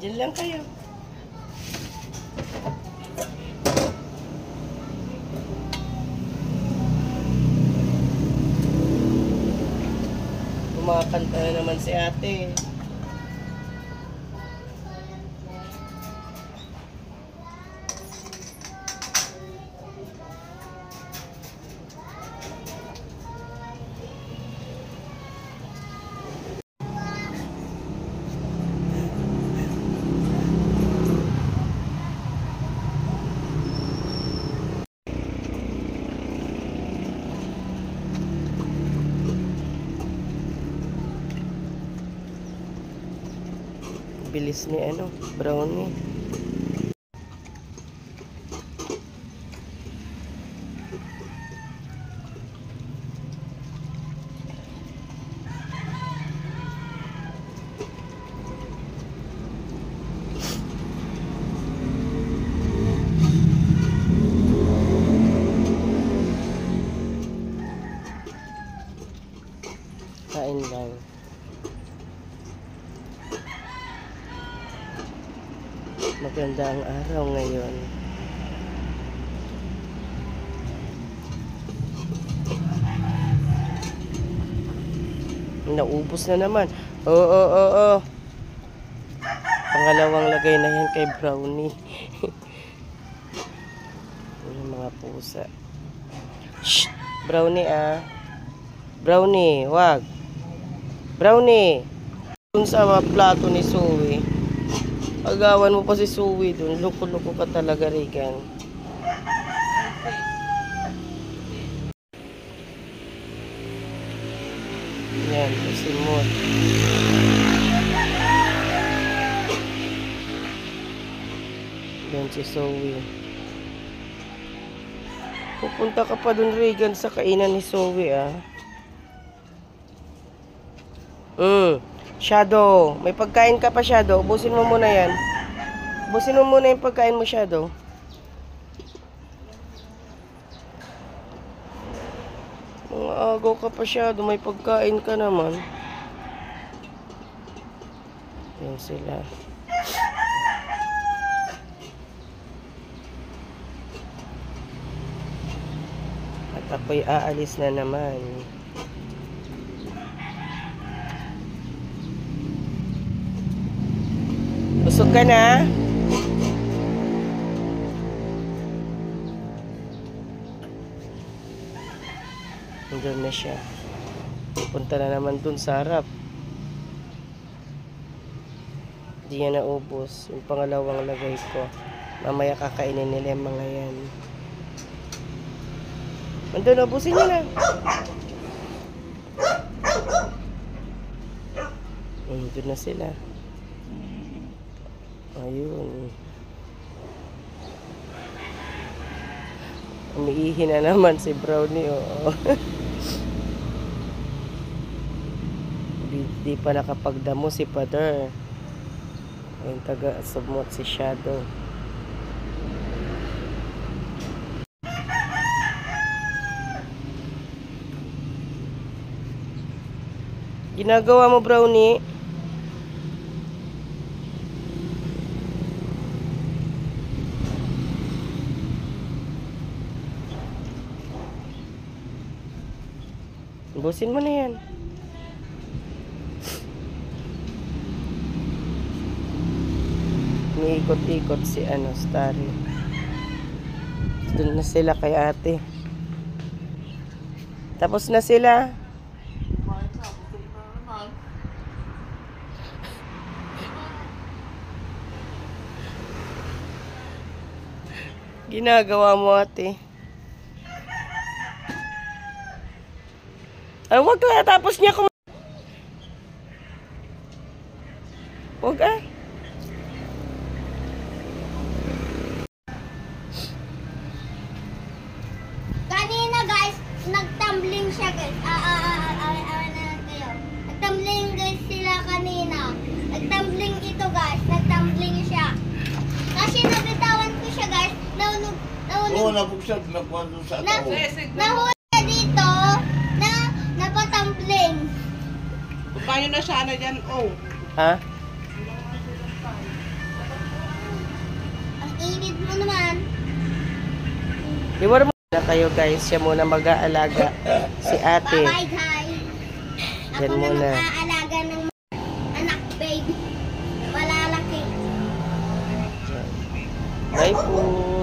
Diyan lang kayo. Kumakanta na naman si ate. Bilis ni brownie. Kain lang. Magandang araw ngayon. Naubos na naman. Oo. Pangalawang lagay na yan kay brownie. Yung mga pusa. Shh! Brownie Brownie, wag. Brownie. Dun sa plato ni Zoe. Agawan mo pa si Zoe dun. Loko-loko ka talaga, Regan. Yan, si Mot. Yan si Zoe. Pupunta ka pa dun, Regan, sa kainan ni Zoe, Shadow, may pagkain ka pa, Shadow. Ubusin mo muna yan. Ubusin mo muna yung pagkain mo, Shadow. Mga agaw ka pa, Shadow. May pagkain ka naman. Yan sila. At ako'y aalis na naman. Busog ka na? Nandun na siya. Punta na naman dun sa harap. Hindi niya naubos. Yung pangalawang lagay ko. Mamaya kakainin nila yung mga yan. Nandun, ubusin niya na. Nandun na sila. Ayun. Umiihi na naman si Brownie, Di pa nakapagdamo si Father. Ayun, taga-submot si Shadow. Ginagawa mo, Brownie? Ubusin mo na yan. Umiikot-ikot si Starry. Doon na sila kay ate. Tapos na sila. Ginagawa mo, ate. Ay, wag na. Tapos niya wag Kanina, guys, nagtumbling siya, guys. Nagtumbling, guys, sila kanina. Nagtumbling ito, guys. Nagtumbling siya. Kasi nabitawan ko siya, guys. Nahulog. Oo, nabuksan. Nakuha doon sa tao. Nahulog siya dito. Napatumbling. Paano na siya na dyan, Ha? init mo naman. Iwar mo na kayo guys. Siya muna mag-aalaga. Si ate. Bye-bye, guys. Ako Yan na muna. mag-aalaga ng anak, baby. Malalaki. Bye po.